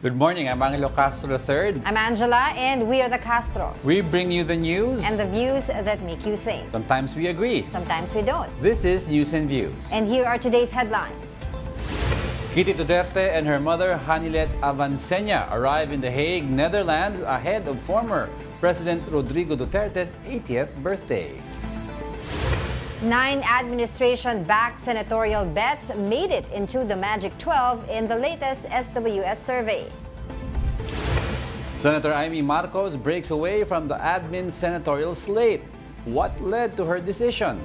Good morning, I'm Angelo Castro III. I'm Angela, and we are the Castros. We bring you the news and the views that make you think. Sometimes we agree. Sometimes we don't. This is News and Views. And here are today's headlines. Kitty Duterte and her mother, Hanilet Avancenia, arrive in The Hague, Netherlands, ahead of former President Rodrigo Duterte's 80th birthday. 9 administration-backed senatorial bets made it into the Magic 12 in the latest SWS survey. Senator Imee Marcos breaks away from the admin senatorial slate. What led to her decision?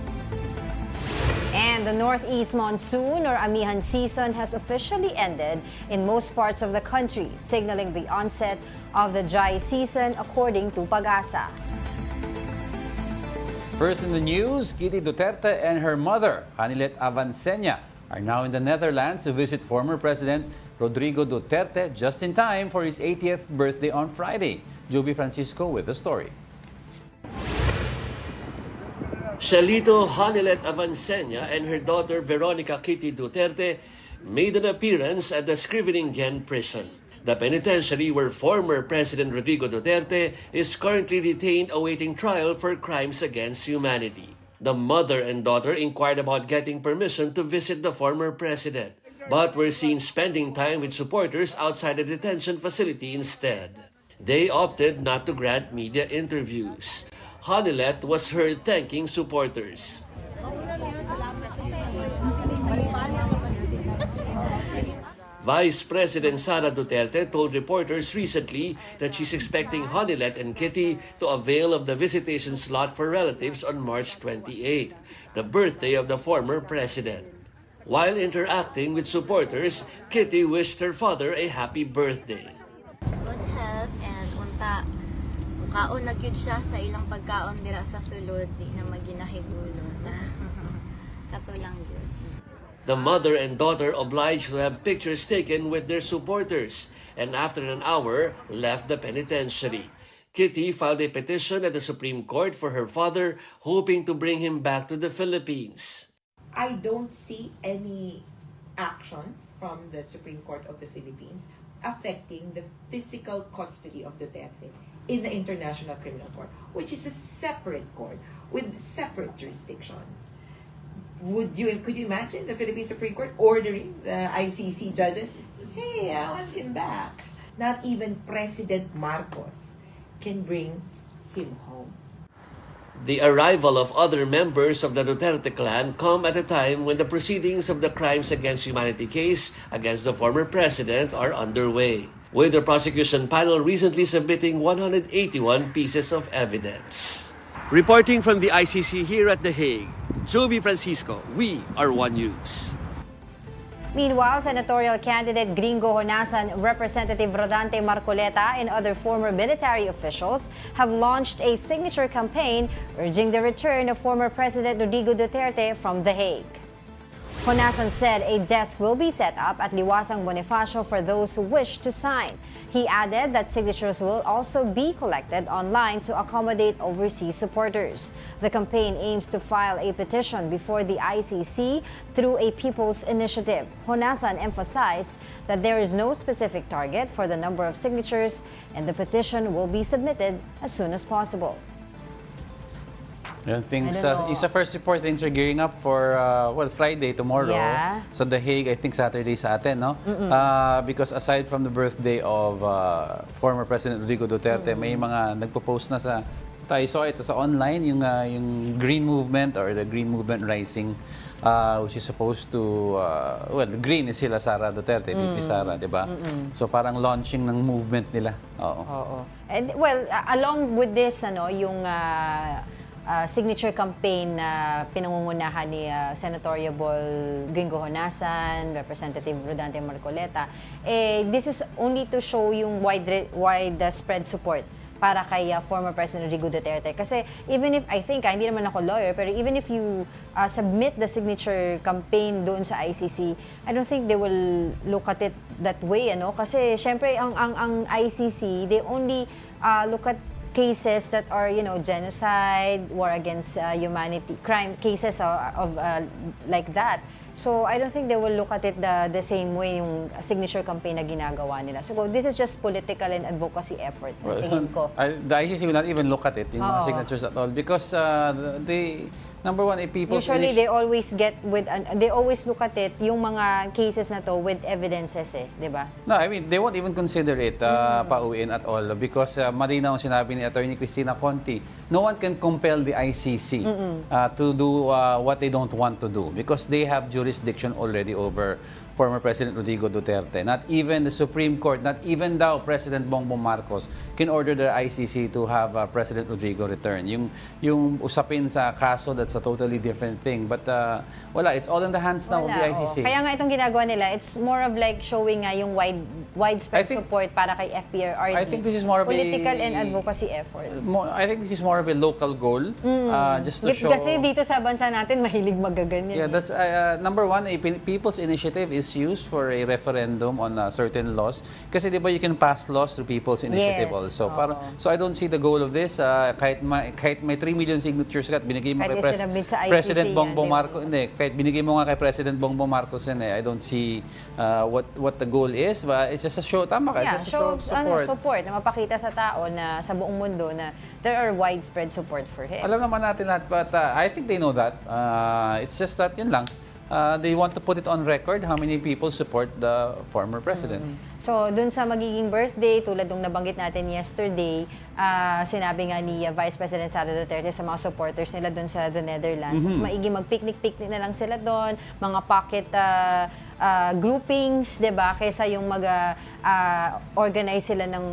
And the Northeast monsoon or amihan season has officially ended in most parts of the country, signaling the onset of the dry season according to Pag-asa. First in the news, Kitty Duterte and her mother, Hanilet Avancenia, are now in the Netherlands to visit former President Rodrigo Duterte just in time for his 80th birthday on Friday. Joby Francisco with the story. Shalito Hanilet Avancenia and her daughter Veronica Kitty Duterte made an appearance at the Scriveningen prison, the penitentiary where former President Rodrigo Duterte is currently detained awaiting trial for crimes against humanity. The mother and daughter inquired about getting permission to visit the former president, but were seen spending time with supporters outside the detention facility instead. They opted not to grant media interviews. Hanilet was heard thanking supporters. Vice President Sara Duterte told reporters recently that she's expecting Hanilet and Kitty to avail of the visitation slot for relatives on March 28, the birthday of the former president. While interacting with supporters, Kitty wished her father a happy birthday. Good health and unta mukaon na gyud siya sa ilang pagkaon dira sa sulod, di na maginahigulon. Kato lang gyud. The mother and daughter obliged to have pictures taken with their supporters and after an hour left the penitentiary. Kitty filed a petition at the Supreme Court for her father, hoping to bring him back to the Philippines. I don't see any action from the Supreme Court of the Philippines affecting the physical custody of Duterte in the International Criminal Court, which is a separate court with separate jurisdiction. Could you imagine the Philippine Supreme Court ordering the ICC judges, hey, I want him back? Not even President Marcos can bring him home. The arrival of other members of the Duterte clan come at a time when the proceedings of the Crimes Against Humanity case against the former president are underway, with the prosecution panel recently submitting 181 pieces of evidence. Reporting from the ICC here at The Hague, Joby Francisco, we are One News. Meanwhile, senatorial candidate Gringo Honasan, Representative Rodante Marcoleta, and other former military officials have launched a signature campaign urging the return of former President Rodrigo Duterte from The Hague. Honasan said a desk will be set up at Liwasang Bonifacio for those who wish to sign. He added that signatures will also be collected online to accommodate overseas supporters. The campaign aims to file a petition before the ICC through a people's initiative. Honasan emphasized that there is no specific target for the number of signatures and the petition will be submitted as soon as possible. Isa first report, things are gearing up for Friday, tomorrow. Yeah. So The Hague, I think Saturday sa atin, no? Because aside from the birthday of former President Rodrigo Duterte, may mga nagpo-post na sa, tayo saw ito sa online, yung Green Movement or the Green Movement Rising, which is supposed to, the green is sila Sara Duterte, VP Sara, di ba? So parang launching ng movement nila. Oo. And well, along with this, yung signature campaign na pinangungunahan ni Senatoriable Gringo Honasan, Representative Rodante Marcoleta, this is only to show yung widespread support para kay former President Rodrigo Duterte. Kasi even if, I think, hindi naman ako lawyer, pero even if you submit the signature campaign doon sa ICC, I don't think they will look at it that way, Kasi syempre, ang ICC, they only look at cases that are, genocide, war against humanity, crime cases of like that. So I don't think they will look at it the same way yung signature campaign na ginagawa nila. So this is just political and advocacy effort, tingin ko. The ICC will not even look at it, yung mga signatures at all, because number one, people's Usually they always they always look at it yung mga cases na to with evidences di ba? No, I mean, they won't even consider it pauwiin at all because malinaw ang sinabi ni Attorney Cristina Conti, no one can compel the ICC to do what they don't want to do because they have jurisdiction already over former President Rodrigo Duterte. Not even the Supreme Court, not even daw President Bongbong Marcos can order the ICC to have President Rodrigo return. Yung usapin sa kaso, that's a totally different thing. But wala, it's all in the hands now of the ICC. Kaya nga itong ginagawa nila, it's more of like showing nga yung widespread support para kay FPRRD. I think this is more of political and advocacy effort. I think this is more of a local goal. Just to show... Kasi dito sa bansa natin, mahilig magaganyan. Yeah, that's number one, a people's initiative is used for a referendum on certain laws. Kasi di ba you can pass laws through people's initiative also. So I don't see the goal of this. Kahit may 3 million signatures at binigay mo kay President Bongbong Marcos. Hindi, kahit binigay mo nga kay President Bongbong Marcos I don't see what the goal is. But it's just a show, tama ka? Yeah, it's just a show of support. Support na mapakita sa tao na sa buong mundo na there are widespread support for him. Alam naman natin lahat, but I think they know that. It's just that yun lang. They want to put it on record how many people support the former president. So, dun sa magiging birthday, tulad nung nabanggit natin yesterday, sinabi nga ni Vice President Sara Duterte sa mga supporters nila dun sa the Netherlands. So, maigi mag-picnic-picnic na lang sila doon, mga pocket groupings, 'di ba? Kaysa yung mag-organize sila ng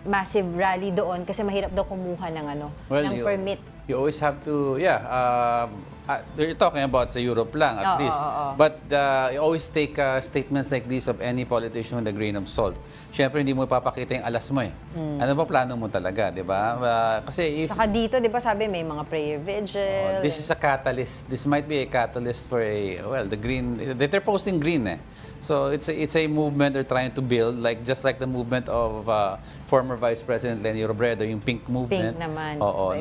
massive rally doon kasi mahirap daw kumuha ng ng permit. You always have to, you're talking about sa Europe lang at least. But you always take statements like this of any politician with a grain of salt. Siyempre, hindi mo ipapakita yung alas mo Ano ba plano mo talaga, di ba? Kasi Saka dito, di ba sabi, may mga prayer vigil. This is a catalyst. This might be a catalyst for the green, they're posting green So it's a movement they're trying to build, just like the movement of former Vice President Leni Robredo, yung pink movement. Pink naman. Oo,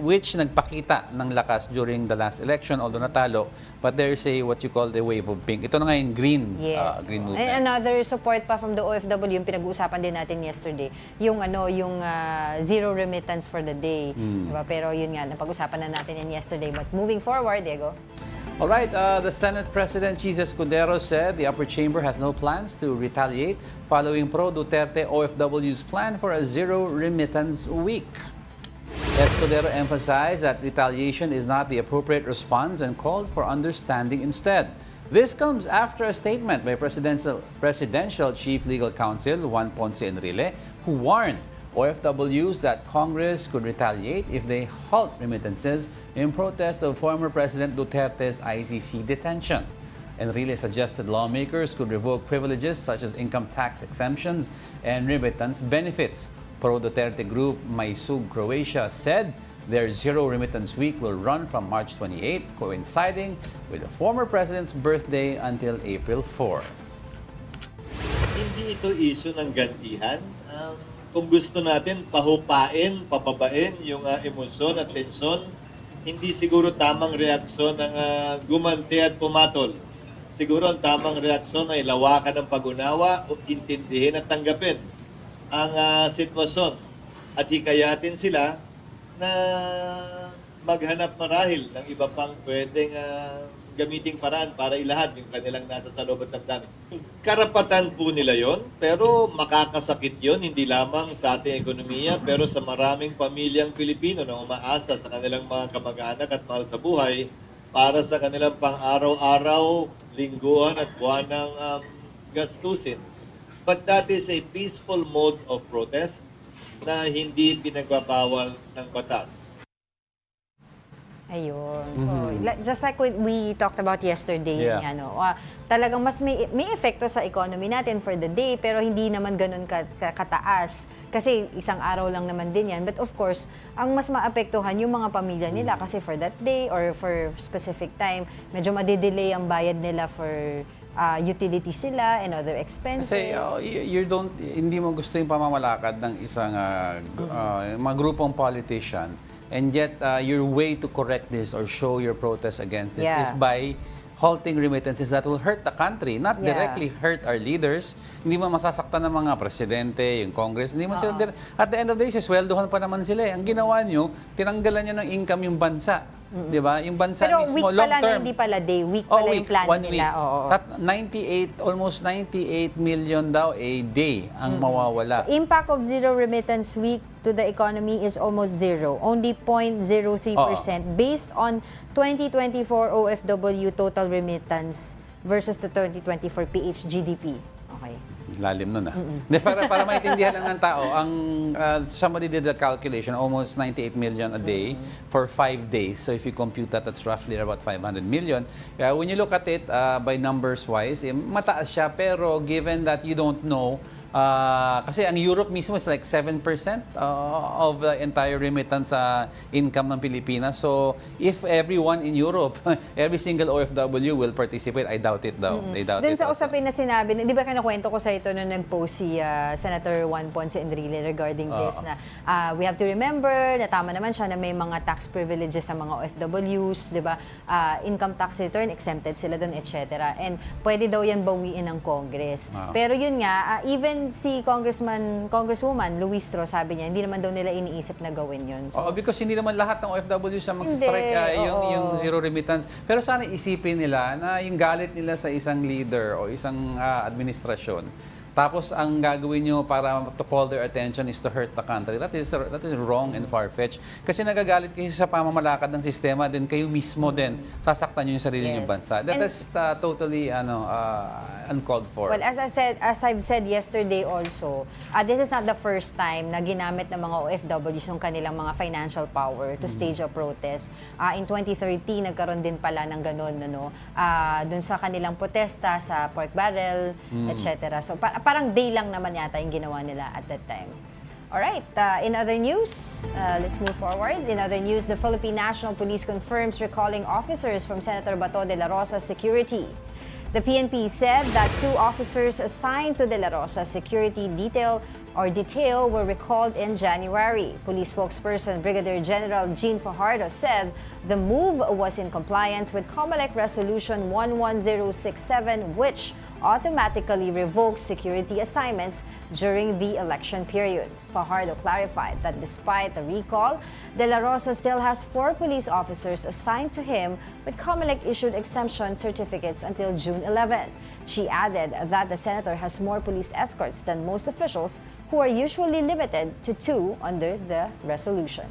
which nagpakita ng lakas during the last election, although natalo. But there's what you call the wave of pink. Ito na nga yung green, green movement. And another support pa from the OFW, yung pinag-uusapan din natin yesterday, yung zero remittance for the day. Diba? Pero yun nga, napag-usapan na natin yan yesterday. But moving forward, Diego. All right, the Senate President Jesus Escudero said the upper chamber has no plans to retaliate following Pro-Duterte OFW's plan for a zero remittance week. Escudero emphasized that retaliation is not the appropriate response and called for understanding instead. This comes after a statement by Presidential Chief Legal Counsel Juan Ponce Enrile, who warned OFWs that Congress could retaliate if they halt remittances in protest of former President Duterte's ICC detention. Enrile suggested lawmakers could revoke privileges such as income tax exemptions and remittance benefits. Pro-Duterte group Maisug Croatia said their zero remittance week will run from March 28, coinciding with the former president's birthday until April 4. Hindi ito issue ng gantihan. Kung gusto natin pahupain, pababain yung emosyon at tensyon, hindi siguro tamang reaksyon ng gumanti at pumatol. Siguro ang tamang reaksyon ay lawakan ng pag-unawa o intindihin at tanggapin ang sitwasyon at hikayatin sila na maghanap marahil ng iba pang pwedeng gamiting paraan para ilahad yung kanilang nasa sa loob at damdamin. Karapatan po nila yon, pero makakasakit yon hindi lamang sa ating ekonomiya, pero sa maraming pamilyang Pilipino na umaasa sa kanilang mga kamag-anak at mahal sa buhay para sa kanilang pang-araw-araw, lingguhan at buwanang gastusin. But that is a peaceful mode of protest na hindi pinagbabawal ng batas. Ayun. So, just like we talked about yesterday, talagang mas may epekto sa economy natin for the day, pero hindi naman ganun kataas. Kasi isang araw lang naman din yan. But of course, ang mas maapektuhan yung mga pamilya nila kasi for that day or for specific time, medyo madidelay ang bayad nila for utilities sila and other expenses. Kasi hindi mo gusto yung pamamalakad ng isang mga grupong politician. And yet, your way to correct this or show your protest against it is by halting remittances that will hurt the country, not Yeah. directly hurt our leaders. Hindi mo masasaktan ng mga presidente, yung Congress, hindi mo sila, at the end of the day, sweldohan pa naman sila. Ang ginawa nyo, tinanggalan nyo ng income yung bansa. Di ba? Yung bansa Pero mismo, week long pala na, term. hindi pala day. Week pala yung plano one nila. week. Oo. Almost 98 million daw a day ang mawawala. Impact of zero remittance week to the economy is almost zero. Only 0.03% based on 2024 OFW total remittance versus the 2024 PH GDP. Okay. Lalim nun Hindi, para maintindihan lang ng tao, somebody did the calculation, almost 98 million a day for 5 days. So if you compute that, that's roughly about 500 million. When you look at it by numbers wise, mataas siya, pero given that you don't know, kasi ang Europe mismo is like 7% of the entire remittance income ng Pilipinas. So, if everyone in Europe, every single OFW will participate, I doubt it daw. I doubt Doon it sa also. usapin na sinabi, di ba kinakwento ko sa ito nung nag-post si Senator Juan Ponce Enrile regarding this na we have to remember na tama naman siya na may mga tax privileges sa mga OFWs, di ba? Income tax return, exempted sila doon, etc. And pwede daw yan bawiin ng Congress. Pero yun nga, even si Congresswoman Luistro, sabi niya, hindi naman daw nila iniisip na gawin yun. So, because hindi naman lahat ng OFW sa mag-strike yung zero remittance. Pero sana isipin nila na yung galit nila sa isang leader o isang administrasyon, tapos ang gagawin nyo para to call their attention is to hurt the country. That is wrong and far-fetched. Kasi nagagalit kayo sa pamamalakad ng sistema, then kayo mismo din sasaktan nyo yung sarili Yes. nyong bansa. That is totally uncalled for. well, as I've said yesterday also, this is not the first time na ginamit ng mga OFWs yung kanilang mga financial power to stage a protest. In 2013, nagkaroon din pala ng ganun, dun sa kanilang protesta sa pork barrel, etc. So, parang day lang naman yata yung ginawa nila at that time. Alright, in other news, let's move forward. In other news, the Philippine National Police confirms recalling officers from Senator Bato de la Rosa's security. The PNP said that 2 officers assigned to De La Rosa's security detail were recalled in January. Police spokesperson Brigadier General Jean Fajardo said the move was in compliance with COMELEC Resolution 11067, which automatically revokes security assignments during the election period. Fajardo clarified that despite the recall, De La Rosa still has 4 police officers assigned to him with COMELEC-issued exemption certificates until June 11. She added that the senator has more police escorts than most officials, who are usually limited to 2 under the resolution.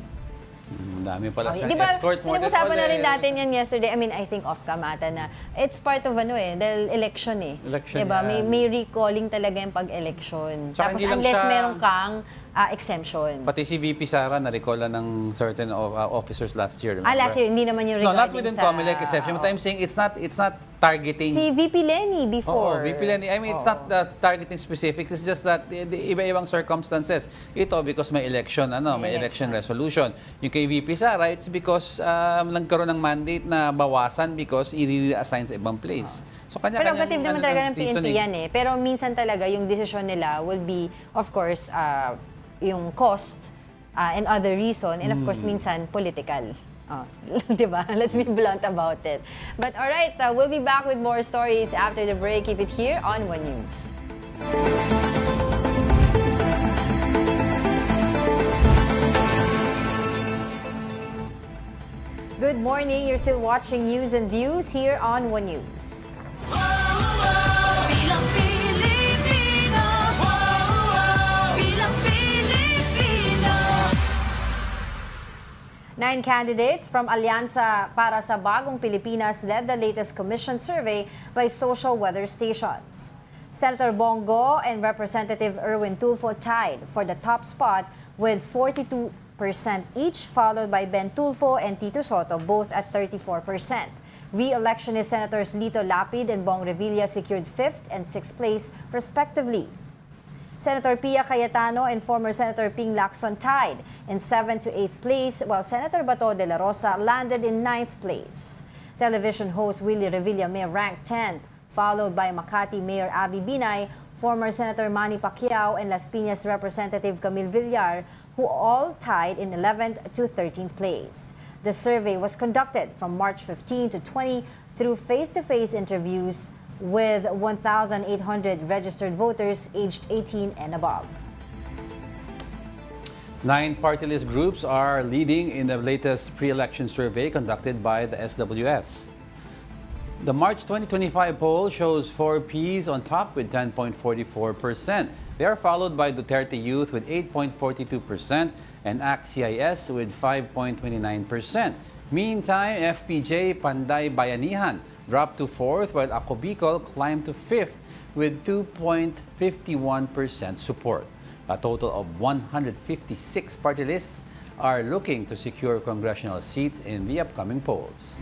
Dami pala Di ba, escort. pinag-usapan na rin natin yan yesterday. I mean, I think off-cam ata na it's part of dahil election Election diba? yan. May recalling talaga yung pag-election. Tsaka Tapos hindi lang unless siya- meron kang exemption. Pati si VP Sara na-recall ng certain officers last year. Last year, hindi naman yung No, regarding not within sa... COMELEC exception. But I'm saying it's not targeting. Si VP Lenny before. VP Lenny. I mean, it's not targeting specific. It's just that the iba-ibang circumstances. Ito because may election, may election resolution. Yung kay VP Sara, it's because nagkaroon ng mandate na bawasan because i-reassign sa ibang place. So kanya-kanya. Prerogative naman talaga ng PNP yan Pero minsan talaga yung decision nila will be, of course, yung cost and other reason. And of course, minsan political. Diba? Let's be blunt about it. But alright, we'll be back with more stories after the break. Keep it here on One News. Good morning. You're still watching News and Views here on One News. Bilang Pilipino, bilang Pilipino. 9 candidates from Alyansa para sa Bagong Pilipinas led the latest commission survey by social weather stations. Senator Bongo and Representative Erwin Tulfo tied for the top spot with 42% each, followed by Ben Tulfo and Tito Soto, both at 34%. Re-electionist Senators Lito Lapid and Bong Revilla secured 5th and 6th place, respectively. Senator Pia Cayetano and former Senator Ping Lacson tied in 7th to 8th place, while Senator Bato de la Rosa landed in 9th place. Television host Willie Revilla may ranked 10th, followed by Makati Mayor Abby Binay, former Senator Manny Pacquiao, and Las Piñas Representative Camille Villar, who all tied in 11th to 13th place. The survey was conducted from March 15 to 20 through face-to-face interviews with 1,800 registered voters aged 18 and above. 9 party list groups are leading in the latest pre-election survey conducted by the SWS. The March 2025 poll shows 4Ps on top with 10.44%. They are followed by Duterte Youth with 8.42% and ACT CIS with 5.29%. Meantime, FPJ Panday Bayanihan dropped to 4th while Ako Bicol climbed to 5th with 2.51% support. A total of 156 party lists are looking to secure congressional seats in the upcoming polls.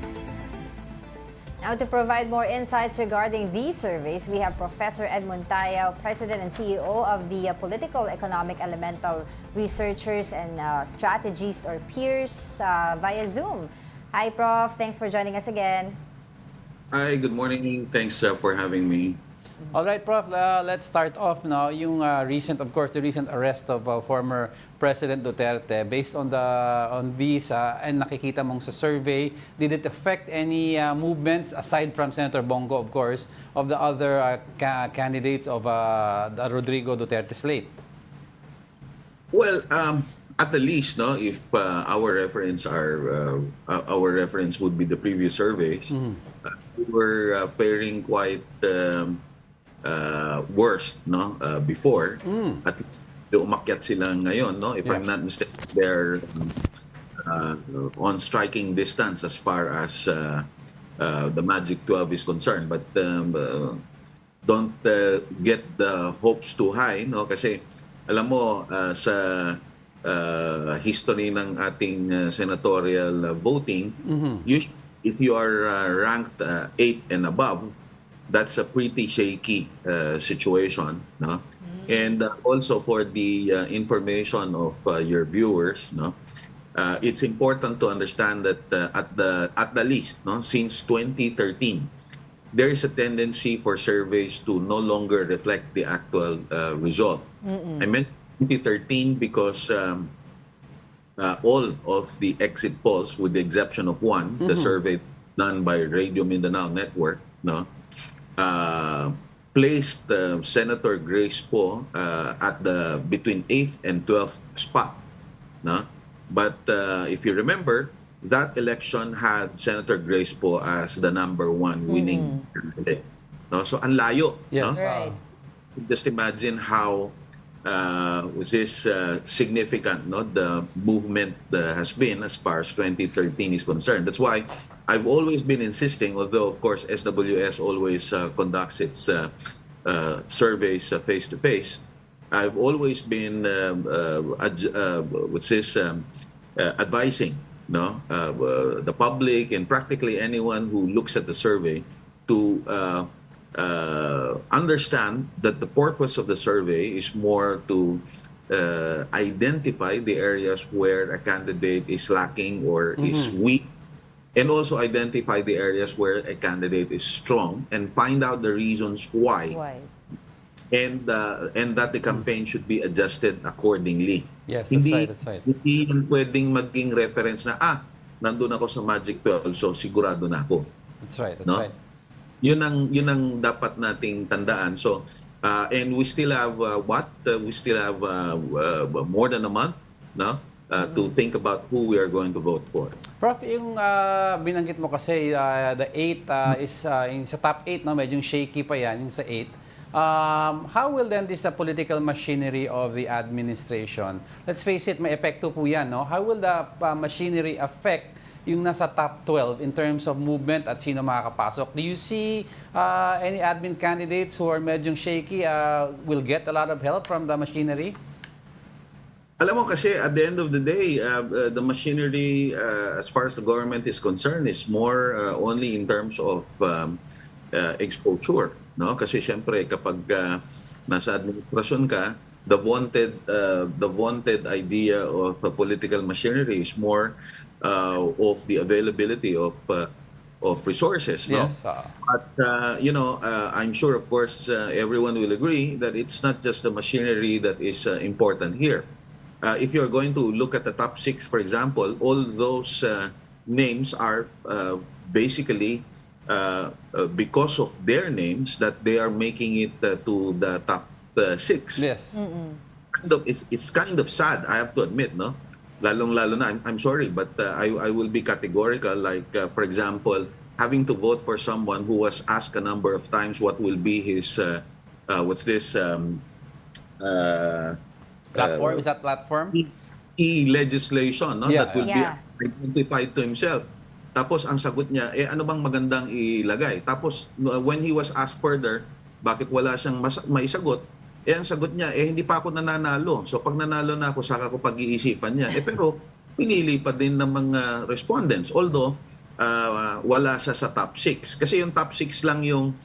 Now, to provide more insights regarding these surveys, we have Professor Edmund Tayaw, President and CEO of the Political Economic Elemental Researchers and Strategists, or peers, via Zoom. Hi, Prof. Thanks for joining us again. Hi, good morning. Thanks for having me. All right, Prof, let's start off now. Yung recent, of course, the recent arrest of former President Duterte. Based on these and nakikita mong sa survey, did it affect any movements aside from Senator Bongo, of course, of the other candidates of the Rodrigo Duterte slate? Well, at the least, no, if our reference would be the previous surveys, we were faring quite worse, no, before. At umakyat sila ngayon, no, if I'm not mistaken, they're on striking distance as far as the Magic 12 is concerned. But don't get the hopes too high, no, kasi alam mo sa history ng ating senatorial voting, if you are ranked 8 and above, that's a pretty shaky situation, no? And also for the information of your viewers, no, it's important to understand that at the least, no, since 2013, there is a tendency for surveys to no longer reflect the actual result. I mentioned 2013 because all of the exit polls, with the exception of one, the survey done by Radio Mindanao Network, no, placed Senator Grace Poe at the between 8th and 12th spot, no? But if you remember, that election had Senator Grace Poe as the number 1 winning candidate, no? So ang layo, Yes. no? Right. Just imagine how was this significant, no, the movement has been as far as 2013 is concerned. That's why I've always been insisting, although of course SWS always conducts its surveys face-to-face, I've always been advising, no, the public and practically anyone who looks at the survey to understand that the purpose of the survey is more to identify the areas where a candidate is lacking or is weak, and also identify the areas where a candidate is strong and find out the reasons why. And that the campaign should be adjusted accordingly. Yes, that's right. Hindi yun pwedeng maging reference na, nandun ako sa Magic 12, so sigurado na ako. That's right. No? Yun ang dapat nating tandaan. So, and we still have we still have more than a month, no, to think about who we are going to vote for. Prof, yung binanggit mo kasi the 8 is yung sa top 8, no, medyo shaky pa yan, yung sa 8. How will then this political machinery of the administration, let's face it, may epekto po yan, no? How will the machinery affect yung nasa top 12 in terms of movement at sino makakapasok? Do you see any admin candidates who are medyo shaky will get a lot of help from the machinery? Alam mo kasi at the end of the day, the machinery as far as the government is concerned is more only in terms of exposure, no? Kasi siyempre kapag nasa administrasyon ka, the wanted idea of a political machinery is more of the availability of resources, no? Yes. But I'm sure, of course, everyone will agree that it's not just the machinery that is important here. If you're going to look at the top 6, for example, all those names are basically because of their names that they are making it to the top 6. Yes. It's kind of sad, I have to admit, no? Lalong-lalo na, I'm sorry, but I will be categorical. Like, for example, having to vote for someone who was asked a number of times what will be his, Platform, is that platform? legislation, no? Yeah. That will Yeah. be identified to himself. Tapos ang sagot niya, ano bang magandang ilagay? Tapos when he was asked further, bakit wala siyang maisagot? Ang sagot niya, hindi pa ako nananalo. So pag nanalo na ako, saka ko pag-iisipan niya. Pero pinili pa din ng mga respondents. Although, wala siya sa top 6. Kasi yung top 6 lang yung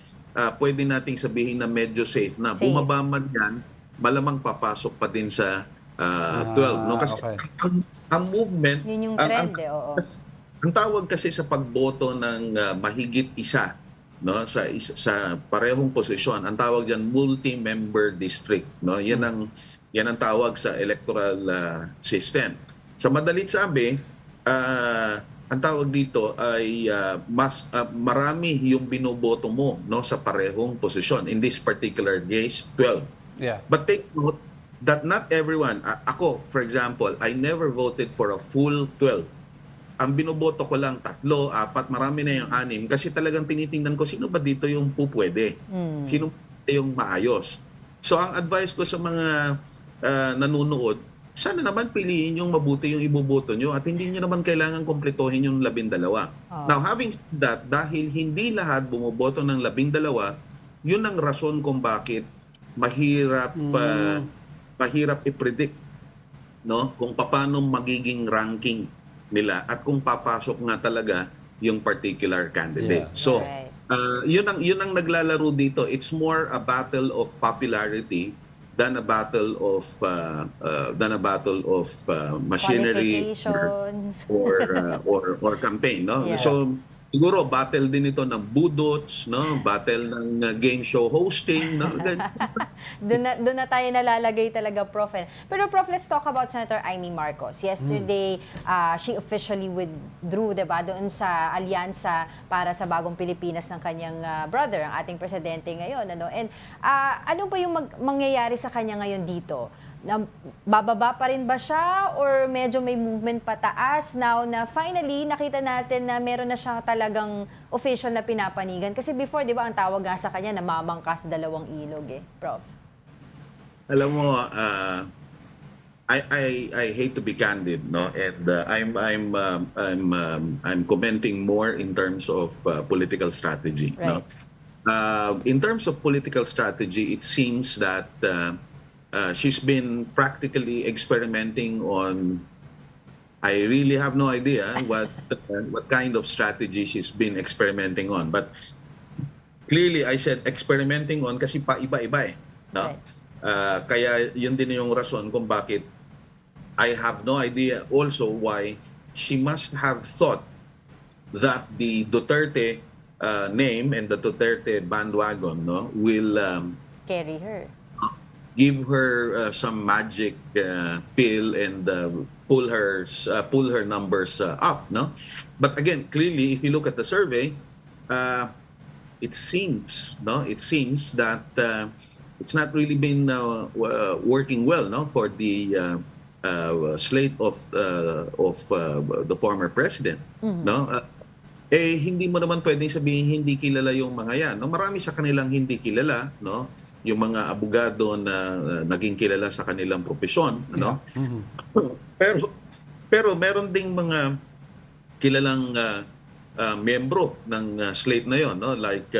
pwede nating sabihin na medyo safe na. Safe. Bumaba man yan, malamang papasok pa din sa 12. No? Kasi okay. ang movement, Yun yung trend oo. ang tawag kasi sa pagboto ng mahigit isa, no, sa parehong posisyon, ang tawag diyan multi-member district, no. Yan ang tawag sa electoral system. Sa madalit sabi, ang tawag dito ay marami yung binoboto mo, no, sa parehong posisyon. In this particular case, 12. Yeah. But take note that not everyone, ako for example, I never voted for a full 12. Ang binoboto ko lang 3, 4, marami na yung 6 kasi talagang tinitingnan ko sino ba dito yung pupwede. Sino yung maayos. So ang advice ko sa mga nanonood, sana naman piliin yung mabuti yung iboboto nyo at hindi nyo naman kailangan kumpletuhin yung 12. Now having said that, dahil hindi lahat bumoboto ng 12, yun ang rason kung bakit mahirap i-predict, no, kung paano magiging ranking nila at kung papasok nga talaga yung particular candidate. Yeah. So, Right. yun ang naglalaro dito. It's more a battle of popularity than a battle of machinery Qualifications. or campaign, no? Yeah. So, siguro battle din ito ng budots, no? Battle ng game show hosting, no? Doon na tayo nalalagay talaga, Prof. Pero Prof, let's talk about Senator Imee Marcos. Yesterday, she officially withdrew, diba, doon sa alyansa para sa bagong Pilipinas ng kanyang brother, ang ating presidente ngayon. Ano? And ano ba yung mangyayari sa kanya ngayon dito? Bababa pa rin ba siya or medyo may movement pataas now na finally nakita natin na meron na siya talagang official na pinapanigan? Kasi before, di ba, ang tawag nga sa kanya namamangkas 2 ilog Prof. Alam mo, I hate to be candid, no, and I'm commenting more in terms of political strategy, Right. no. In terms of political strategy, it seems that she's been practically experimenting on. I really have no idea what kind of strategy she's been experimenting on, but clearly I said experimenting on kasi pa iba-iba no? Right. Kaya yun din yung rason kung bakit I have no idea also why she must have thought that the Duterte name and the Duterte bandwagon, no, will Carry her. give her some magic pill and pull her numbers up, no? But again, clearly, if you look at the survey, it seems that it's not really been working well, no, for the slate of the former president, no? Hindi mo naman pwedeng sabihin hindi kilala yung mga yan, no? Marami sa kanilang hindi kilala, no? Yung mga abogado na naging kilala sa kanilang profesyon, ano? Pero meron ding mga kilalang miyembro ng slate na yon, no? Like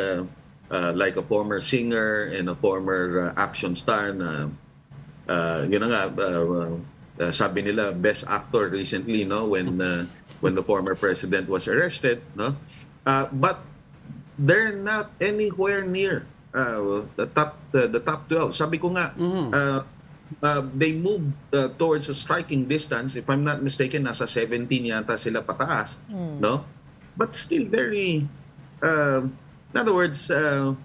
a former singer and a former action star na yun na nga sabi nila best actor recently, no, when the former president was arrested, no? But they're not anywhere near the top 12. Sabi ko nga, they moved towards a striking distance. If I'm not mistaken, nasa 17 yata sila pataas, no? But still very, in other words, I'm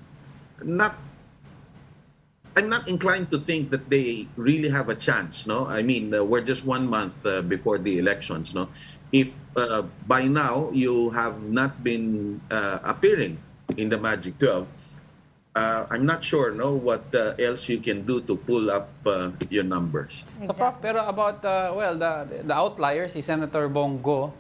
not inclined to think that they really have a chance, no? I mean, we're just 1 month before the elections, no? if by now you have not been appearing in the Magic 12, I'm not sure what else you can do to pull up your numbers. So, Prof, pero about, the outlier, si Senator Bongo,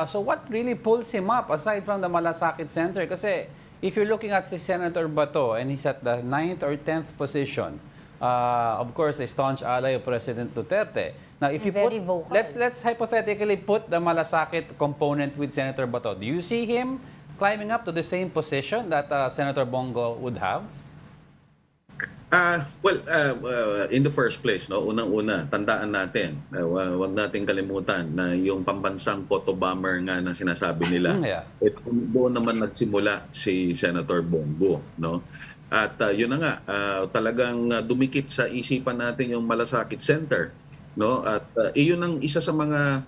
so what really pulls him up aside from the Malasakit Center? Kasi if you're looking at si Senator Bato and he's at the 9th or 10th position, of course, a staunch ally of President Duterte. Now, if you Very vocal. let's hypothetically put the Malasakit component with Senator Bato. Do you see him climbing up to the same position that Senator Bongo would have? In the first place, unang-una, tandaan natin, wag nating kalimutan na yung pambansang photo bomber nga na sinasabi nila, Yeah. doon naman nagsimula si Senator Bongo, no? At yun na nga, talagang dumikit sa isipan natin yung Malasakit Center, no? At iyon ang isa sa mga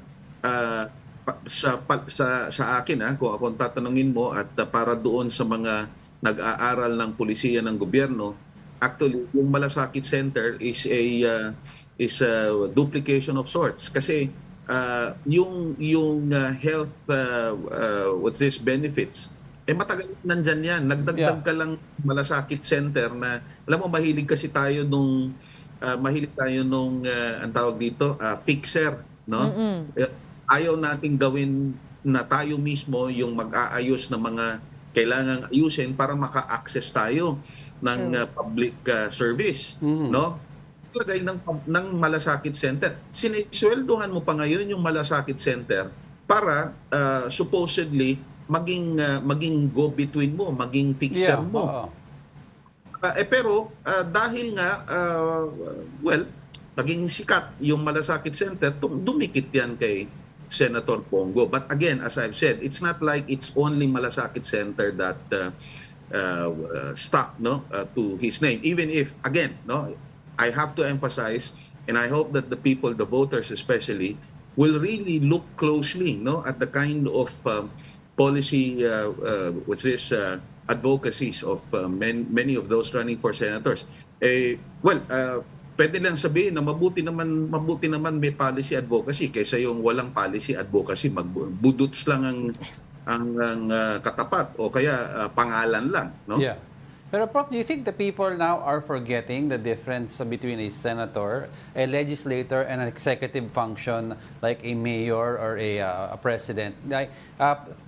sa akin, kung ako tatanungin mo, at para doon sa mga nag-aaral ng pulisiya ng gobyerno, actually yung Malasakit Center is a duplication of sorts, kasi yung health benefits matagal nandyan yan. Nagdagdag ka lang Malasakit Center na, alam mo, mahilig tayo nung ang tawag dito, fixer, no? Ayaw nating gawin na tayo mismo yung mag-aayos ng mga kailangang ayusin para maka-access tayo ng public service, no? Lagay ng Malasakit Center. Sinisweldohan mo pa ngayon yung Malasakit Center para supposedly maging go-between mo, maging fixer mo. Pero dahil nga, naging sikat yung Malasakit Center, dumikit yan kay Senator Bongo. But again, as I've said, it's not like it's only Malasakit Center that stuck to his name. Even if, again, I have to emphasize, and I hope that the people, the voters especially, will really look closely at the kind of policy advocacies of many of those running for senators. Pwede lang sabihin na mabuti naman may policy advocacy kaysa yung walang policy advocacy, magbudots lang ang katapat o kaya pangalan lang, no? Yeah. Pero Prof, do you think the people now are forgetting the difference between a senator, a legislator, and an executive function like a mayor or a president?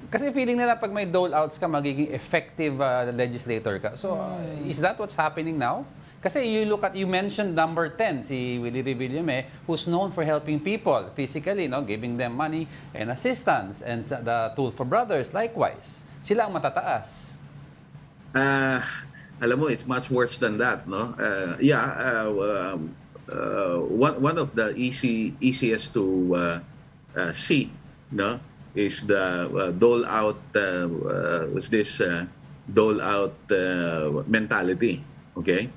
Kasi feeling nila pag may dole-outs ka, magiging effective legislator ka. So, is that what's happening now? Kasi you mentioned number 10, si Willie Revillame, who's known for helping people physically, giving them money and assistance. And the Tulfo brothers, likewise. Sila ang matataas. Alam mo, it's much worse than that, no? One of the easiest to see, no, is the dole-out dole-out mentality, okay?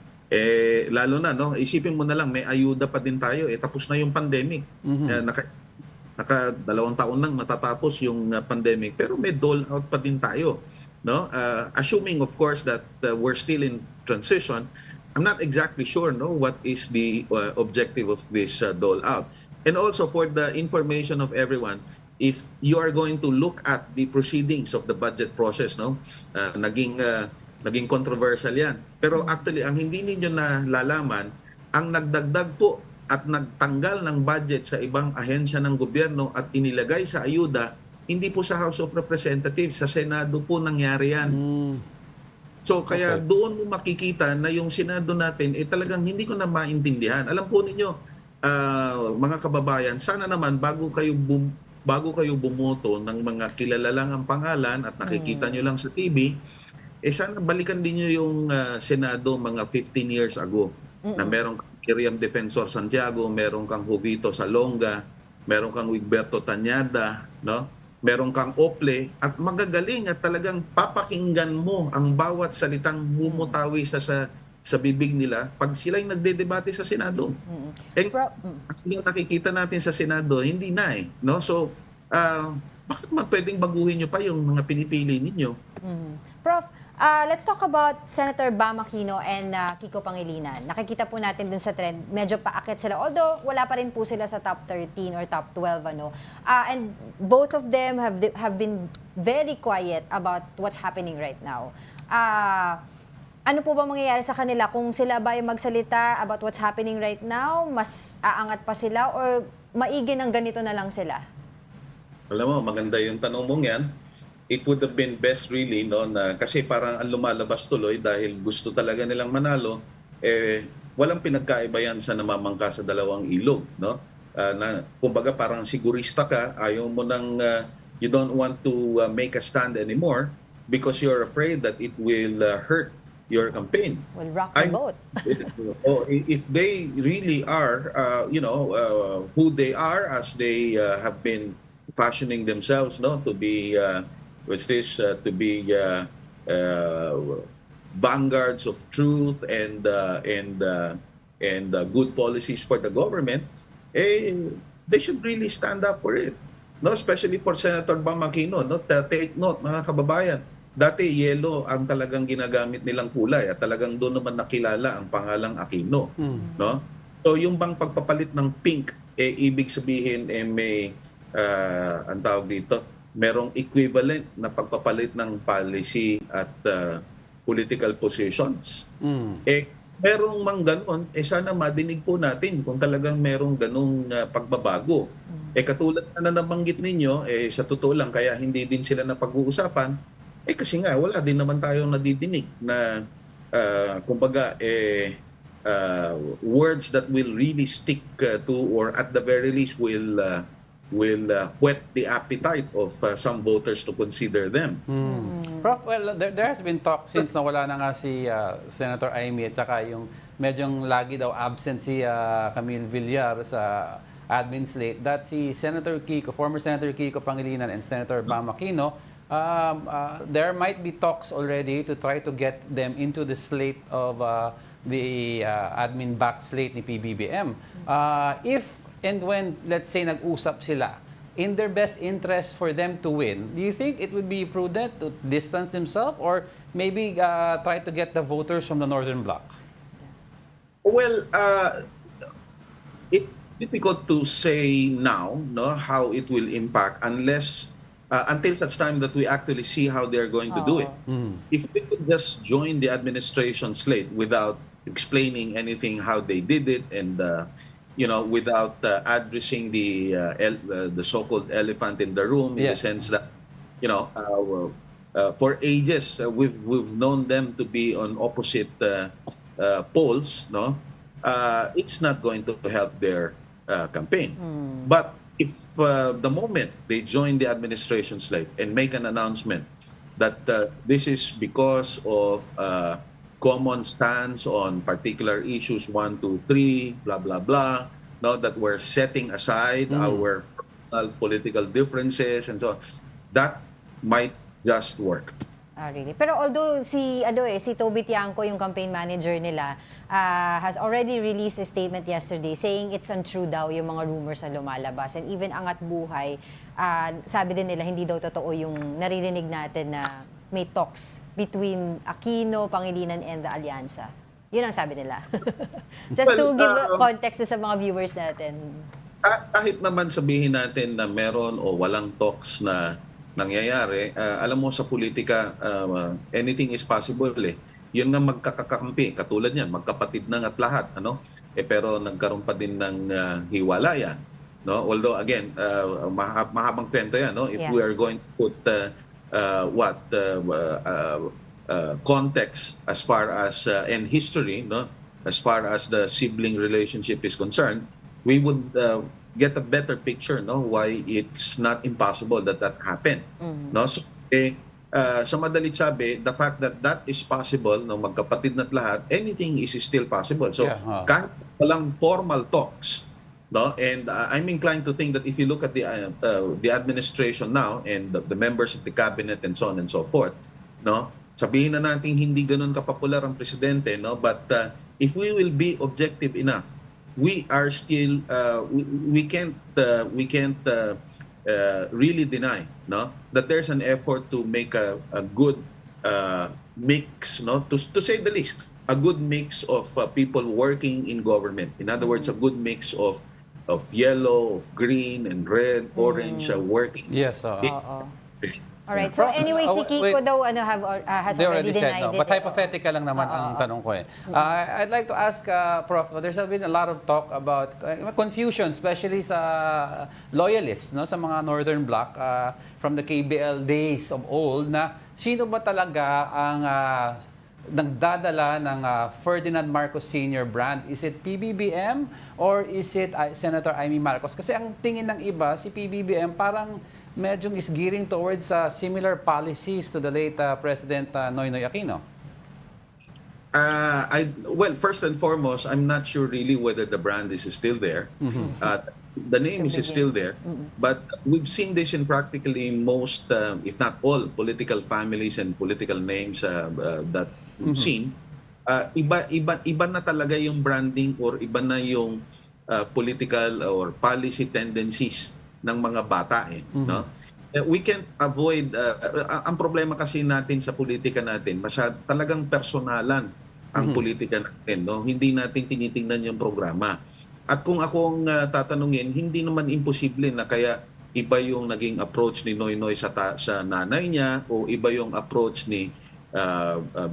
Lalo na, isipin mo na lang, may ayuda pa din tayo, tapos na yung pandemic. Naka 2 taon nang matatapos yung pandemic, pero may dole-out pa din tayo, no? Assuming, of course, that we're still in transition, I'm not exactly sure, what is the objective of this dole-out. And also, for the information of everyone, if you are going to look at the proceedings of the budget process, naging controversial yan. Pero actually, ang hindi ninyo nalalaman, ang nagdagdag po at nagtanggal ng budget sa ibang ahensya ng gobyerno at inilagay sa ayuda, hindi po sa House of Representatives, sa Senado po nangyari yan. So kaya doon mo makikita na yung Senado natin talagang hindi ko na maintindihan. Alam po ninyo, mga kababayan, sana naman bago kayo bumoto ng mga kilala lang ang pangalan at nakikita nyo lang sa TV, sana balikan din nyo yung Senado mga 15 years ago, na merong kang Kiriam Defensor Santiago, merong kang Jovito Salonga, merong kang Wigberto Tañada, no? Meron kang Ople, at magagaling at talagang papakinggan mo ang bawat salitang bumutawi sa bibig nila pag sila'y nagdedebate sa Senado. Yung nakikita natin sa Senado, hindi na no? So, bakit pwedeng baguhin nyo pa yung mga pinipili ninyo? Prof, Let's talk about Senator Bam Aquino and Kiko Pangilinan. Nakikita po natin dun sa trend, medyo paakit sila. Although, wala pa rin po sila sa top 13 or top 12. And both of them have been very quiet about what's happening right now. Ano po ba mangyayari sa kanila? Kung sila ba ay magsalita about what's happening right now, mas aangat pa sila or maigi ng ganito na lang sila? Alam mo, maganda yung tanong mong yan. It would have been best really, no, na, kasi parang ang lumalabas tuloy dahil gusto talaga nilang manalo, walang pinagkaiba yan sa namamangka sa dalawang ilog. No? Na, kumbaga parang sigurista ka, ayaw mo nang, you don't want to make a stand anymore because you're afraid that it will hurt your campaign. Will rock the boat. If they really are, who they are as they have been fashioning themselves, no, to be to be vanguards of truth and good policies for the government, they should really stand up for it. No, especially for Senator Bam Aquino, no, take note mga kababayan. Dati yellow ang talagang ginagamit nilang kulay at talagang doon naman nakilala ang pangalang Aquino, no? So yung bang pagpapalit ng pink, ibig sabihin may ang tawag dito, merong equivalent na pagpapalit ng policy at political positions. Merong mang ganon, sana madinig po natin kung talagang merong ganong pagbabago. Katulad na nabanggit ninyo, sa totoo lang, kaya hindi din sila napag-uusapan, kasi nga, wala din naman tayong nadidinig na, kumbaga, words that will really stick to, or at the very least will whet the appetite of some voters to consider them. Prof, well, there has been talk since nawala na nga si Senator Imee at saka yung medyong lagi daw absent si Camille Villar sa admin slate that si Senator Kiko, former Senator Kiko Pangilinan and Senator Bam Aquino, there might be talks already to try to get them into the slate of the admin back slate ni PBBM. If and when, let's say, nag-usap sila, in their best interest for them to win, do you think it would be prudent to distance themselves or maybe try to get the voters from the Northern Bloc? Well, it's difficult to say now, no, how it will impact unless until such time that we actually see how they're going to do it. If they could just join the administration slate without explaining anything how they did it and without addressing the so-called elephant in the room, in the sense that, for ages we've known them to be on opposite poles, no, it's not going to help their campaign. But if the moment they join the administration slate and make an announcement that this is because of common stance on particular issues 1, 2, 3, blah blah blah, no, that we're setting aside our personal political differences and so on, that might just work. Really? Pero although si Toby Tiangco, yung campaign manager nila, has already released a statement yesterday saying it's untrue daw yung mga rumors na lumalabas. And even Angat Buhay, sabi din nila hindi daw totoo yung naririnig natin na may talks between Aquino, Pangilinan, and the Alyansa. Yun ang sabi nila. Just to give context sa mga viewers natin. Kahit naman sabihin natin na meron o walang talks na nangyayari, alam mo sa politika, anything is possible eh. Yun nga magkakakampi, katulad yan, magkapatid na at lahat, ano? Pero nagkaroon pa din ng hiwalayan, no? Although again, mahabang kwento yan, no? If we are going to put context as far as and history, no, as far as the sibling relationship is concerned, we would get a better picture, no, why it's not impossible that happened. No, so sa madalit sabi, the fact that is possible, no, magkapatid na't lahat, anything is still possible. So kahit walang formal talks, no, and I'm inclined to think that if you look at the administration now and the members of the cabinet and so on and so forth, no, sabihin na natin hindi ganun kapopular ang presidente, no, but if we will be objective enough, we are still we can't really deny, no, that there's an effort to make a good mix, no, to say the least, a good mix of people working in government. In other words, a good mix of yellow, of green and red, orange, working. Yes. Alright, so anyway, si Kiko wait. daw has They already already said denied no. it. But hypothetical lang naman ang tanong ko eh. I'd like to ask, Prof, there's been a lot of talk about confusion, especially sa loyalists, no, sa mga Northern Bloc from the KBL days of old, na sino ba talaga ang nagdadala ng Ferdinand Marcos Sr. brand? Is it PBBM or is it Senator Imee Marcos? Kasi ang tingin ng iba, si PBBM parang medyo is gearing towards similar policies to the late President Noynoy Aquino. Well, first and foremost, I'm not sure really whether the brand is still there. The name is still there, but we've seen this in practically most, if not all, political families and political names that we've seen. Iba na talaga yung branding or iba na yung political or policy tendencies ng mga bata no? We can't avoid ang problema kasi natin sa politika natin, talagang personalan ang politika natin, no? Hindi natin tinitingnan yung programa. At kung akong tatanungin, hindi naman imposible na kaya iba yung naging approach ni Noynoy sa nanay niya o iba yung approach ni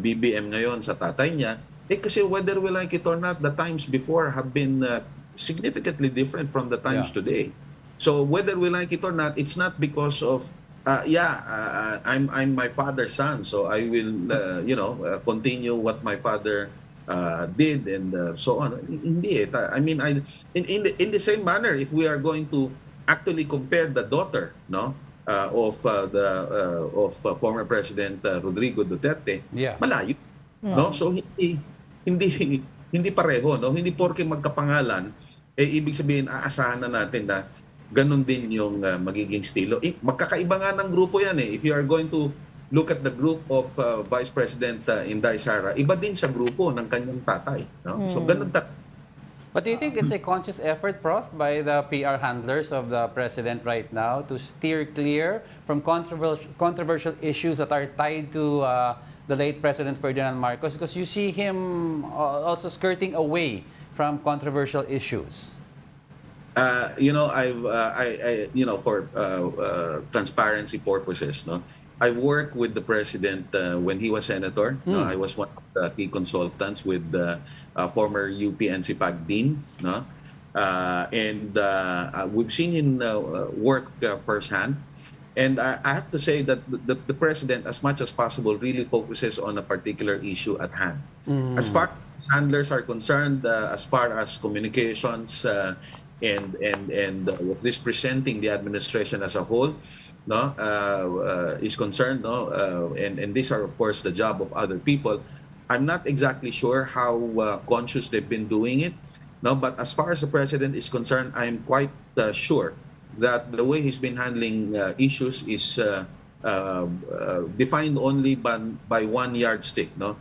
BBM ngayon sa tatay niya. Kasi whether we like it or not, the times before have been significantly different from the times today. So whether we like it or not, it's not because of I'm my father's son, so I will continue what my father did and so on. Hindi. I mean, in the same manner, if we are going to actually compare the daughter, no, of former President Rodrigo Duterte, malayo, no? So hindi pareho, no? Hindi porke magkapangalan ibig sabihin aasahan na natin na ganun din yung magiging estilo. Magkakaiba nga ng grupo yan eh. If you are going to look at the group of Vice President Inday Sara, iba din sa grupo ng kanyang tatay. No? So ganun But do you think it's a conscious effort, Prof, by the PR handlers of the President right now to steer clear from controversial issues that are tied to the late President Ferdinand Marcos? Because you see him also skirting away from controversial issues. For transparency purposes, no, I worked with the president when he was senator. No, I was one of the key consultants with the former UP-NCPAG dean. No, and we've seen him work firsthand. And I have to say that the president, as much as possible, really focuses on a particular issue at hand. As far as handlers are concerned, as far as communications and with this presenting the administration as a whole, no, is concerned, no, and these are of course the job of other people. I'm not exactly sure how conscious they've been doing it, no, but as far as the president is concerned, I'm quite sure that the way he's been handling issues is defined only by one yardstick, no,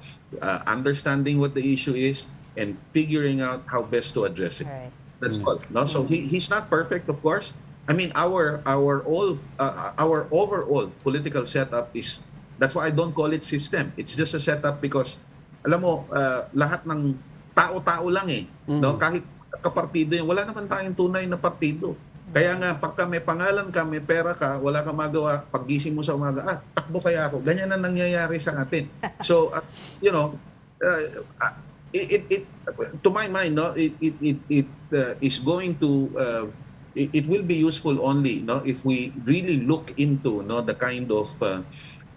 understanding what the issue is and figuring out how best to address it. Right. That's all. No, so he's not perfect, of course. I mean, our overall political setup is, that's why I don't call it system. It's just a setup because, alam mo, lahat ng tao-tao lang eh. No, kahit kapartido yan, wala naman tayong tunay na partido. Kaya nga, pagka may pangalan ka, may pera ka, wala kang magawa, paggising mo sa umaga, takbo kaya ako. Ganyan na nangyayari sa atin. So, to my mind, no, it is going to it will be useful only, no, if we really look into, no, the kind of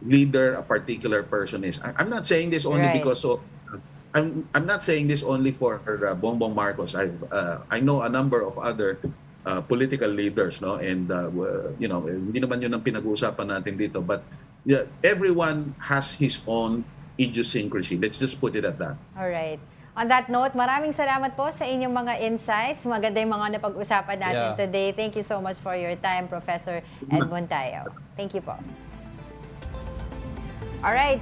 leader a particular person is. I'm not saying this only because of I'm not saying this only for Bongbong Marcos. I know a number of other political leaders, no, and hindi naman yun ang pinag-uusapan natin dito, but everyone has his own idiosyncrasy. Let's just put it at that. All right. On that note, maraming salamat po sa inyong mga insights. Maganda yung mga napag-usapan natin today. Thank you so much for your time, Professor Edmond Tayo. Thank you po. All right,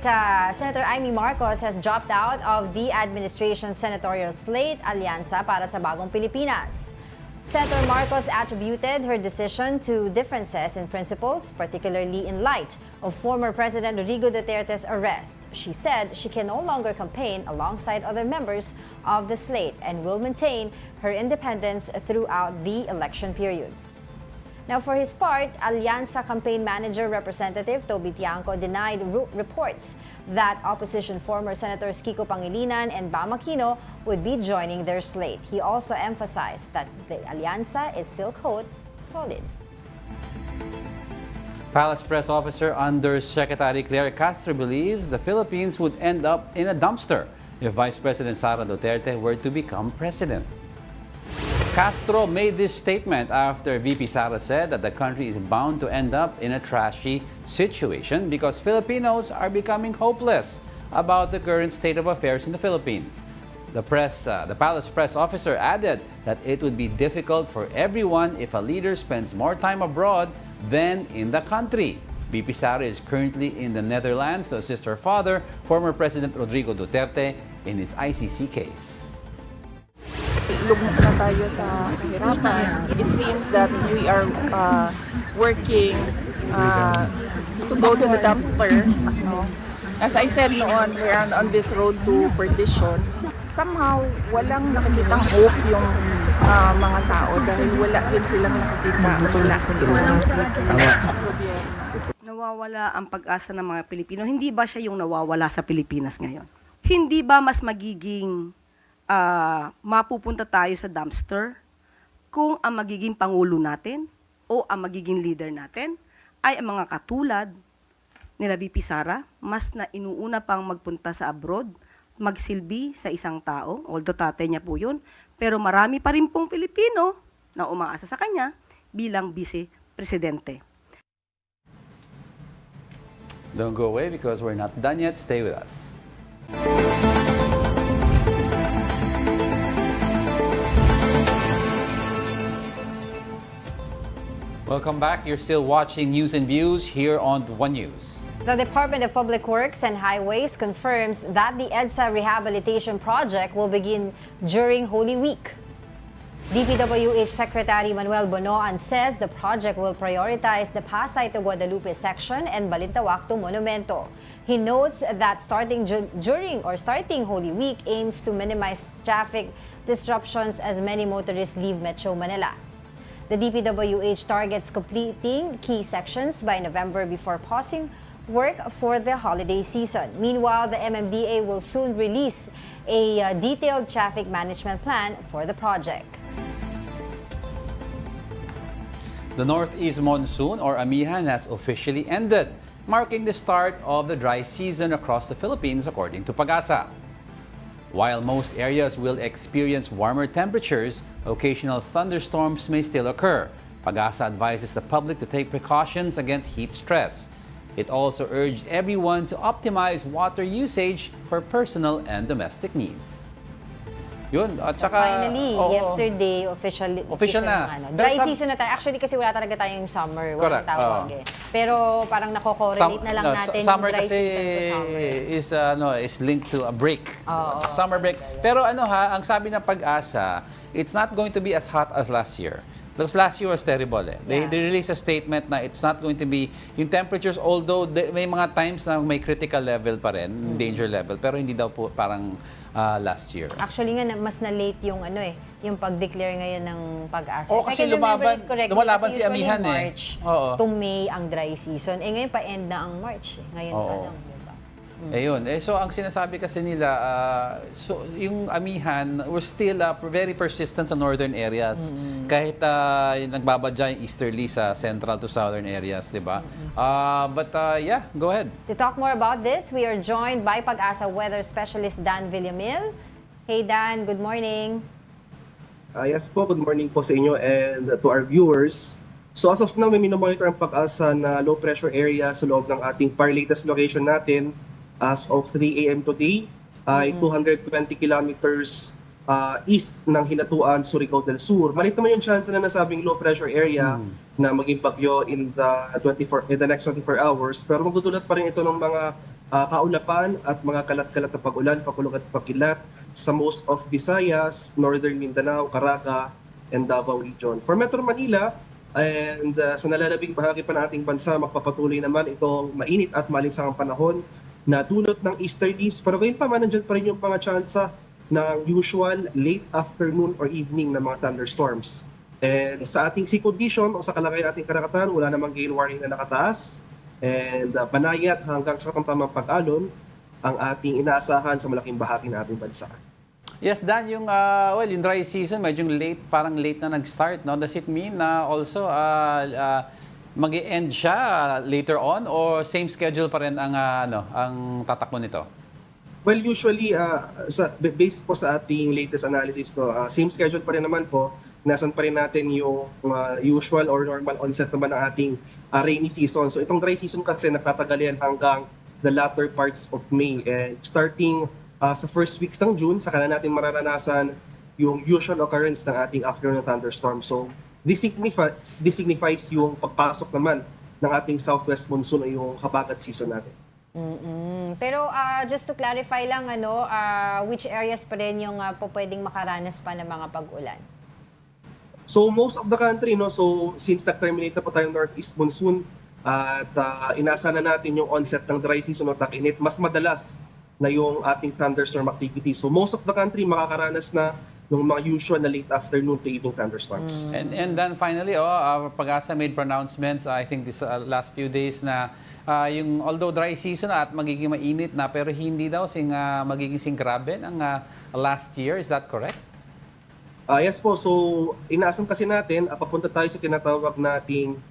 Senator Imee Marcos has dropped out of the administration's senatorial slate, Alyansa para sa Bagong Pilipinas. Senator Marcos attributed her decision to differences in principles, particularly in light of former President Rodrigo Duterte's arrest. She said she can no longer campaign alongside other members of the slate and will maintain her independence throughout the election period. Now, for his part, Alianza campaign manager Representative Toby Tiangco denied reports that opposition former Senators Kiko Pangilinan and Bam Aquino would be joining their slate. He also emphasized that the Alianza is still, quote, solid. Palace Press Officer Undersecretary Angelo Castro believes the Philippines would end up in a dumpster if Vice President Sara Duterte were to become president. Castro made this statement after VP Sara said that the country is bound to end up in a trashy situation because Filipinos are becoming hopeless about the current state of affairs in the Philippines. The Palace Press Officer added that it would be difficult for everyone if a leader spends more time abroad than in the country. VP Sara is currently in the Netherlands to assist her father, former President Rodrigo Duterte, in his ICC case. Lugmok na tayo sa kahirapan. It seems that we are working to go to the dumpster. No? As I said noon, we are on this road to perdition. Somehow, walang nakikitang hope yung mga tao dahil wala din silang nakikita. Nawawala ang pag-asa ng mga Pilipino. Hindi ba siya yung nawawala sa Pilipinas ngayon? Hindi ba mas magiging mapupunta tayo sa dumpster kung ang magiging pangulo natin o ang magiging leader natin ay ang mga katulad nila VP Sara, mas na inuuna pang magpunta sa abroad, magsilbi sa isang tao, although tatay niya po yun, pero marami pa rin pong Pilipino na umaasa sa kanya bilang vice-presidente. Don't go away because we're not done yet. Stay with us. Welcome back. You're still watching News and Views here on One News. The Department of Public Works and Highways confirms that the EDSA rehabilitation project will begin during Holy Week. DPWH Secretary Manuel Bonoan says the project will prioritize the Pasay to Guadalupe section and Balintawak to Monumento. He notes that starting Holy Week aims to minimize traffic disruptions as many motorists leave Metro Manila. The DPWH targets completing key sections by November before pausing work for the holiday season. Meanwhile, the MMDA will soon release a detailed traffic management plan for the project. The Northeast Monsoon, or Amihan, has officially ended, marking the start of the dry season across the Philippines, according to Pag-asa. While most areas will experience warmer temperatures, occasional thunderstorms may still occur. Pag-asa advises the public to take precautions against heat stress. It also urged everyone to optimize water usage for personal and domestic needs. Yun, at So saka finally, yesterday, official na. Dry season na tayo. Actually, kasi wala talaga tayong summer. Walang Correct, tawag eh. Pero parang nako-correlate na lang natin yung summer dry kasi season to summer. is linked to a break. Summer break. Pero ang sabi ng Pag-asa, it's not going to be as hot as last year. Because last year was terrible eh. They released a statement na it's not going to be, yung temperatures, although may mga times na may critical level pa rin, danger level, pero hindi daw po parang last year. Actually nga, mas na-late yung yung pag-declare ngayon ng Pag-asa. Oo, kasi lumalaban si Amihan eh. March to May ang dry season. Eh ngayon pa-end na ang March eh. Ngayon pa lang. Ayun. So ang sinasabi kasi nila, yung Amihan were still very persistent sa northern areas. Kahit nagbabadya yung easterly sa central to southern areas, di ba? But yeah, go ahead. To talk more about this, we are joined by Pag-asa weather specialist Dan Villamil. Hey Dan, good morning. Yes po, good morning po sa inyo and to our viewers. So as of now, may minomonitor ang Pag-asa na low pressure area sa loob ng ating latest location natin. As of 3 a.m. today, ay 220 kilometers east ng Hinatuan, Surigao del Sur. Maliit naman yung chance na nasabing low pressure area na maging bagyo in the next 24 hours. Pero magdudulot pa rin ito ng mga kaulapan at mga kalat-kalat na pag-ulan, papulong at pagkilat sa most of Visayas, Northern Mindanao, Caraga, and Davao Region. For Metro Manila and sa nalalabing bahagi pa ng ating bansa, magpapatuloy naman itong mainit at malinsangang panahon na dulot ng easterlies. Pero ngayon pa man, nandiyan pa rin yung mga tsansa ng usual late afternoon or evening na mga thunderstorms. And sa ating sea condition o sa kalagayan ating karagatan, wala namang gale warning na nakataas. And banayat hanggang sa katamtamang pag-alon ang ating inaasahan sa malaking bahagi ng ating bansa. Yes, Dan, yung yung dry season medyo late, parang late na nag-start, no? Does it mean na also mag-e-end siya later on or same schedule pa rin ang ang tatakbo nito? Well, usually based po sa ating latest analysis, same schedule pa rin naman po. Nasan pa rin natin yung usual or normal onset naman ng ating rainy season. So itong dry season kasi nagtatagal yan hanggang the latter parts of May. And starting sa first weeks ng June, saka na natin mararanasan yung usual occurrence ng ating afternoon thunderstorm. So this signifies yung pagpasok naman ng ating southwest monsoon o yung habagat season natin. Pero just to clarify lang, which areas pa rin yung pwedeng makaranas pa ng mga pag-ulan? So most of the country, so since nag-terminate na po tayong northeast monsoon at inasa na natin yung onset ng dry season o tag-init, mas madalas na yung ating thunderstorm activity. So most of the country makakaranas na ng mga usual na late afternoon to evening thunderstorms. And then finally, Pag-asa made pronouncements, I think this last few days na yung although dry season at magiging mainit na, pero hindi daw magiging sing grabe ng last year. Is that correct? Yes po, so inaasam kasi natin, papunta tayo sa tinatawag nating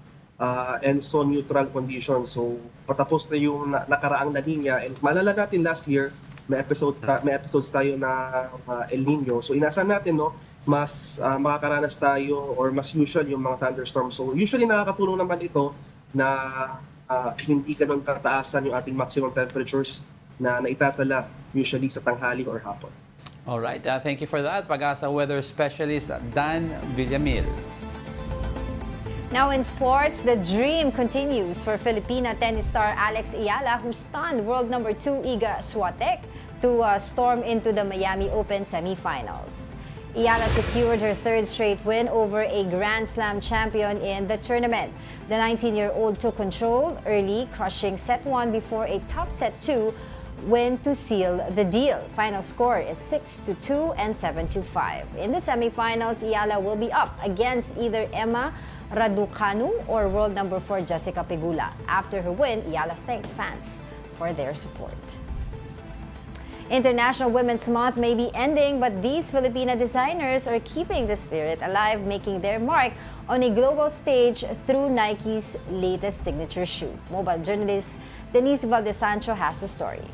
ENSO neutral condition. So patapos na yung nakaraang La Nina, and maalala natin last year, may episodes tayo na El Nino. So inaasam natin, mas makakaranas tayo or mas usual yung mga thunderstorms. So usually nakakatulong naman ito na hindi ganun kataasan yung ating maximum temperatures na naitatala usually sa tanghali or hapon. All right, thank you for that. Pag-asa weather specialist Dan Villamil. Now in sports, the dream continues for Filipina tennis star Alex Ayala, who stunned world number 2 Iga Swiatek to storm into the Miami Open semifinals. Ayala secured her third straight win over a Grand Slam champion in the tournament. The 19-year-old took control early, crushing set 1 before a tough set 2 win to seal the deal. Final score is 6-2 and 7-5. In the semifinals, Ayala will be up against either Emma Raducanu or world number 4 Jessica Pegula. After her win, Ayala thanked fans for their support. International Women's Month may be ending, but these Filipina designers are keeping the spirit alive, making their mark on a global stage through Nike's latest signature shoe. Mobile journalist Denise Valdesancho has the story.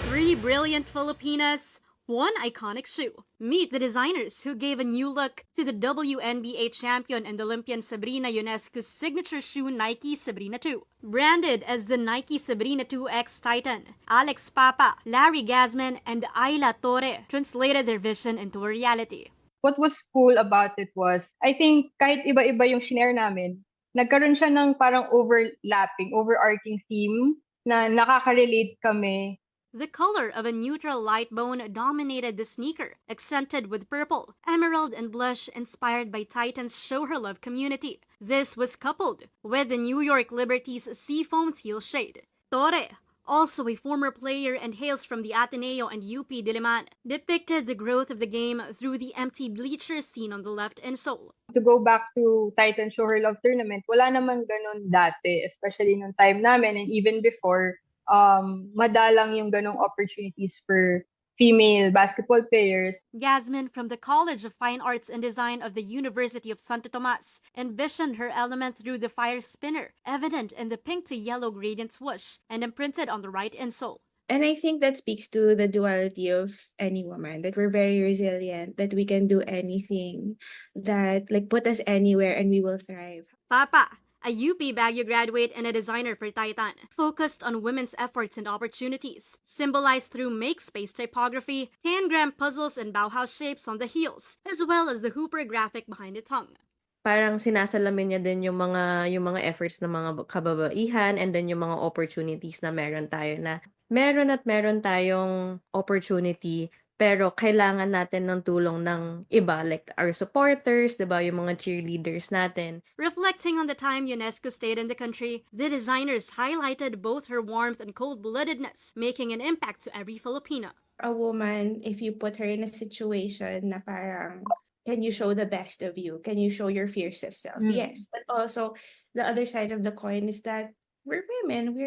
3 brilliant Filipinas, 1 iconic shoe. Meet the designers who gave a new look to the WNBA champion and Olympian Sabrina Ionescu's signature shoe Nike Sabrina 2. Branded as the Nike Sabrina 2X Titan, Alex Papa, Larry Gasman, and Ayla Torre translated their vision into a reality. What was cool about it was, I think kahit iba-iba yung shinare namin, nagkaroon siya ng parang overarching theme na nakaka-relate kami. The color of a neutral light bone dominated the sneaker, accented with purple, emerald, and blush inspired by Titan's Show Her Love community. This was coupled with the New York Liberty's seafoam teal shade. Torre, also a former player and hails from the Ateneo and UP Diliman, depicted the growth of the game through the empty bleachers seen on the left insole. To go back to Titan Show Her Love tournament, wala naman ganun dati, especially nung time namin and even before. Madalang yung ganong opportunities for female basketball players. Gasman from the College of Fine Arts and Design of the University of Santo Tomas envisioned her element through the fire spinner, evident in the pink to yellow gradient swoosh and imprinted on the right insole. And I think that speaks to the duality of any woman, that we're very resilient, that we can do anything, that put us anywhere and we will thrive. Papa, a UP Baguio graduate and a designer for Titan, focused on women's efforts and opportunities, symbolized through make-space typography, 10-gram puzzles and Bauhaus shapes on the heels, as well as the Hooper graphic behind the tongue. Parang sinasalamin niya din yung mga efforts ng mga kababaihan and then yung mga opportunities na meron tayo na meron tayong opportunity Pero kailangan natin ng tulong ng iba, like our supporters, 'di ba, yung mga cheerleaders natin. Reflecting on the time UNESCO stayed in the country, the designers highlighted both her warmth and cold-bloodedness, making an impact to every Filipino. A woman, if you put her in a situation na parang, can you show the best of you? Can you show your fiercest self? Yes. But also, the other side of the coin is that we're women.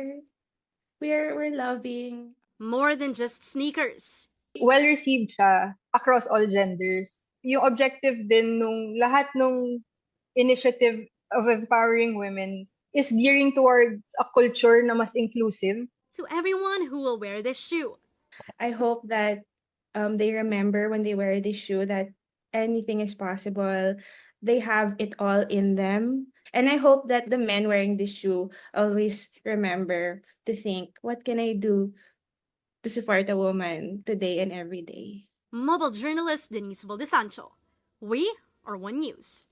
We're loving. More than just sneakers. Well-received siya across all genders. Yung objective din nung lahat nung initiative of empowering women is gearing towards a culture na mas inclusive. To everyone who will wear this shoe. I hope that they remember when they wear this shoe that anything is possible. They have it all in them. And I hope that the men wearing this shoe always remember to think, what can I do to support a woman today and every day? Mobile journalist Denise Valdesancho. We are One News.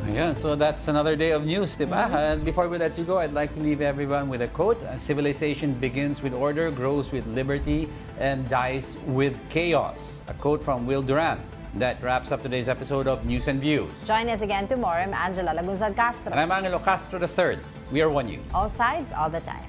Ayan, so that's another day of news, di ba? And before we let you go, I'd like to leave everyone with a quote. Civilization begins with order, grows with liberty, and dies with chaos. A quote from Will Durant. That wraps up today's episode of News and Views. Join us again tomorrow. I'm Angelo Castro. And I'm Angelo Castro III. We are One News. All sides, all the time.